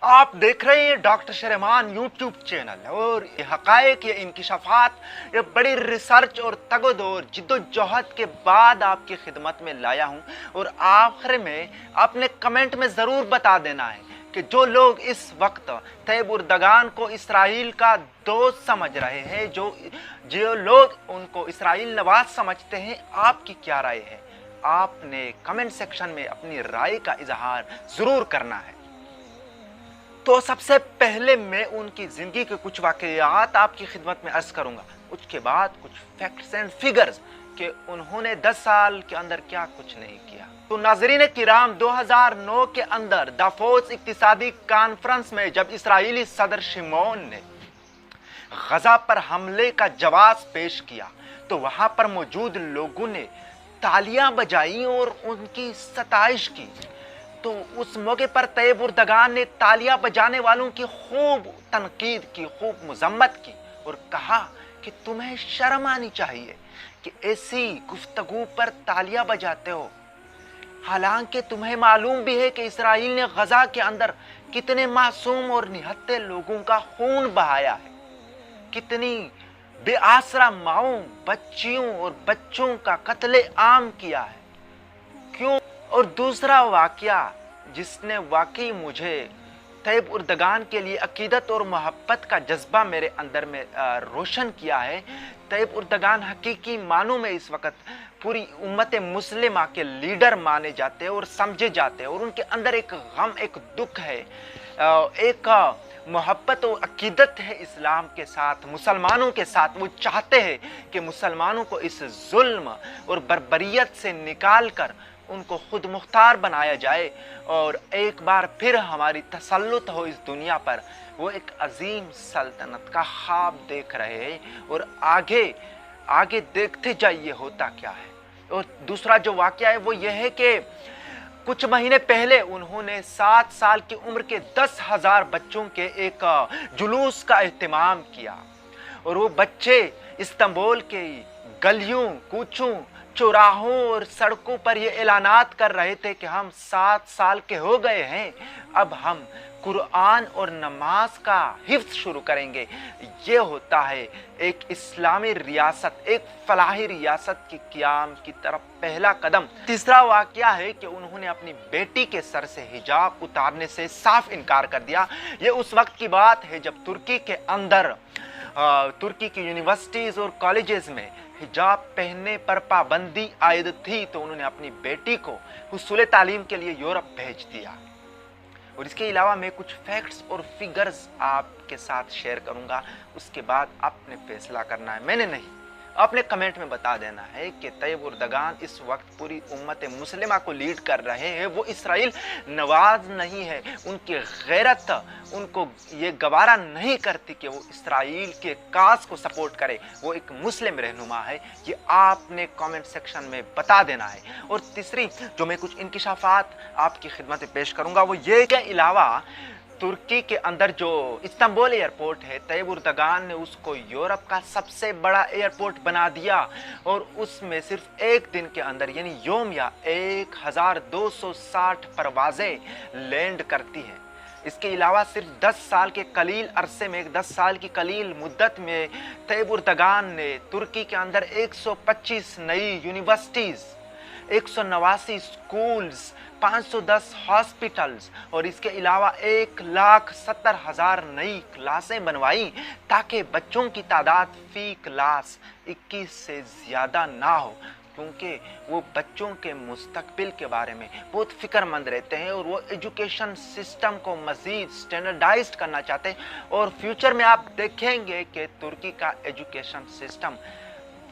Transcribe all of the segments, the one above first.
आप देख रहे हैं डॉक्टर शरमान यूट्यूब चैनल और ये हकायक, ये इंकिशाफात, ये बड़ी रिसर्च और तगदोर जिद्दोजहद के बाद आपकी खिदमत में लाया हूँ। और आखिर में आपने कमेंट में ज़रूर बता देना है कि जो लोग इस वक्त तैयब उर्दगान को इसराइल का दोस्त समझ रहे हैं, जो लोग उनको इसराइल नवाज समझते हैं, आपकी क्या राय है? आपने कमेंट सेक्शन में अपनी राय का इजहार ज़रूर करना है। तो सबसे पहले मैं उनकी ज़िंदगी के कुछ वाक़यात आपकी खिदमत में अर्ज़ करूँगा, उसके बाद कुछ फैक्ट्स एंड फिगर्स कि उन्होंने 10 साल के अंदर क्या कुछ नहीं किया। तो नाज़रीन किराम, 2009 के अंदर दावोस इक्तिसादी कॉन्फ्रेंस में जब इसराइली सदर शिमोन ने गजा पर हमले का जवाब पेश किया तो वहां पर मौजूद लोगों ने तालियां बजाई और उनकी सताइश की। तो उस मौके पर तैयब उर्दगान ने तालियां बजाने वालों की खूब तनकीद की, खूब मजम्मत की और कहा कि तुम्हें शर्म आनी चाहिए कि ऐसी गुफ्तगू पर तालियां बजाते हो। हालांकि तुम्हें मालूम भी है कि इसराइल ने गजा के अंदर कितने मासूम और निहत्थे लोगों का खून बहाया है, कितनी बेआसरा माओं, बच्चियों और बच्चों का कत्ले आम किया है। क्यों? और दूसरा वाकया जिसने वाकई मुझे तैयब उर्दगान के लिए अकीदत और मोहब्बत का जज्बा मेरे अंदर में रोशन किया है। तैयब उर्दगान हकीकी मानों में इस वक्त पूरी उम्मत मुस्लिमा के लीडर माने जाते हैं और समझे जाते हैं, और उनके अंदर एक गम, एक दुख है, एक मोहब्बत और अकीदत है इस्लाम के साथ, मुसलमानों के साथ। वो चाहते हैं कि मुसलमानों को इस जुल्म और बर्बरियत से निकाल कर उनको खुद मुख्तार बनाया जाए और एक बार फिर हमारी तसल्लुत हो इस दुनिया पर। वो एक अजीम सल्तनत का ख्वाब देख रहे हैं और आगे आगे देखते जाइए होता क्या है। और दूसरा जो वाकया है वो ये है कि कुछ महीने पहले उन्होंने 7 साल की उम्र के 10,000 बच्चों के एक जुलूस का एहतमाम किया और वो बच्चे इस्तांबुल के गलियों, कूचों, चौराहों और सड़कों पर ये ऐलानात कर रहे थे कि हम 7 साल के हो गए हैं, अब हम कुरान और नमाज का हिफ्ज़ शुरू करेंगे। ये होता है एक इस्लामी रियासत, एक फलाही रियासत की क़याम की तरफ पहला कदम। तीसरा वाकया है कि उन्होंने अपनी बेटी के सर से हिजाब उतारने से साफ इनकार कर दिया। ये उस वक्त की बात है जब तुर्की के अंदर तुर्की की यूनिवर्सिटीज़ और कॉलेजेस में हिजाब पहनने पर पाबंदी आयद थी, तो उन्होंने अपनी बेटी को हुसूल तालीम के लिए यूरोप भेज दिया। और इसके अलावा मैं कुछ फैक्ट्स और फिगर्स आपके साथ शेयर करूंगा, उसके बाद आपने फैसला करना है, मैंने नहीं, आपने कमेंट में बता देना है कि तैयब उर्दगान इस वक्त पूरी उम्मत मुस्लिमा को लीड कर रहे हैं। वो इसराइल नवाज नहीं है, उनकी गैरत उनको ये गवारा नहीं करती कि वो इसराइल के काज को सपोर्ट करे। वो एक मुस्लिम रहनुमा है, ये आपने कमेंट सेक्शन में बता देना है। और तीसरी जो मैं कुछ इंकिशाफात आपकी खिदमत में पेश करूंगा वो ये के अलावा तुर्की के अंदर जो इस्तांबुल एयरपोर्ट है, तैयब उर्दगान ने उसको यूरोप का सबसे बड़ा एयरपोर्ट बना दिया और उसमें सिर्फ एक दिन के अंदर यानी योमिया 1260 परवाजें लैंड करती हैं। इसके अलावा सिर्फ 10 साल के कलील अरसे में, 10 साल की कलील मुद्दत में तैयब उर्दगान ने तुर्की के अंदर 125 नई यूनिवर्सिटीज़, 189 स्कूल्स, 510 हॉस्पिटल्स और इसके अलावा 1,70,000 नई क्लासें बनवाई ताकि बच्चों की तादाद फी क्लास 21 से ज़्यादा ना हो, क्योंकि वो बच्चों के मुस्तकबिल के बारे में बहुत फिक्रमंद रहते हैं और वो एजुकेशन सिस्टम को मज़ीद स्टैंडर्डाइज्ड करना चाहते हैं। और फ्यूचर में आप देखेंगे कि तुर्की का एजुकेशन सिस्टम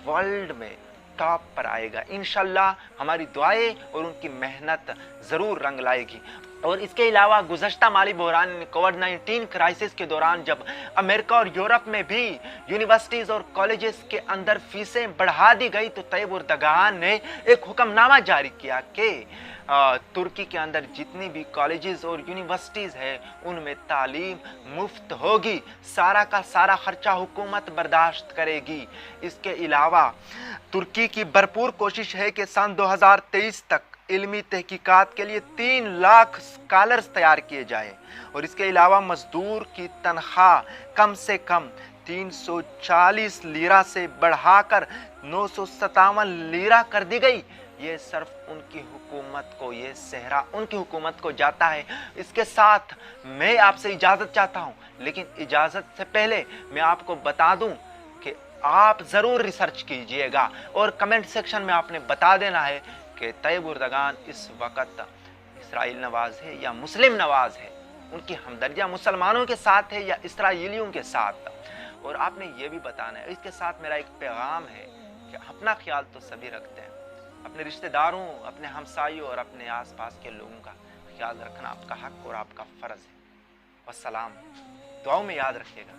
वर्ल्ड में टॉप पर आएगा। इंशाल्लाह हमारी दुआएं और उनकी मेहनत ज़रूर रंग लाएगी। और इसके अलावा गुज़श्ता माली बहरान कोविड-19 क्राइसिस के दौरान जब अमेरिका और यूरोप में भी यूनिवर्सिटीज़ और कॉलेजेस के अंदर फीसें बढ़ा दी गई तो तैयब उर्दगान ने एक हुक्मनामा जारी किया कि तुर्की के अंदर जितनी भी कॉलेजेस और यूनिवर्सिटीज़ है उनमें तालीम मुफ्त होगी, सारा का सारा खर्चा हुकूमत बर्दाश्त करेगी। इसके अलावा तुर्की की भरपूर कोशिश है कि सन 2023 तक इल्मी तहकीकात के लिए 3 लाख स्कॉलर्स तैयार किए जाए और इसके अलावा मजदूर की तनख्वाह कम से कम 340 लीरा से बढ़ाकर 957 लीरा कर दी गई। ये सिर्फ उनकी हुकूमत को, ये सेहरा उनकी हुकूमत को जाता है। इसके साथ मैं आपसे इजाज़त चाहता हूँ, लेकिन इजाज़त से पहले मैं आपको बता दूँ कि आप ज़रूर रिसर्च कीजिएगा और कमेंट सेक्शन में आपने बता देना है कि तैयब उर्दगान इस वक्त इसराइल नवाज है या मुस्लिम नवाज है, उनकी हमदर्दियाँ मुसलमानों के साथ है या इसराइलियों के साथ। और आपने ये भी बताना है। इसके साथ मेरा एक पैगाम है कि अपना ख्याल तो सभी रखते हैं, अपने रिश्तेदारों, अपने हमसायों और अपने आसपास के लोगों का ख्याल रखना आपका हक और आपका फ़र्ज़ है। वस्सलाम, दुआओं में याद रखिएगा।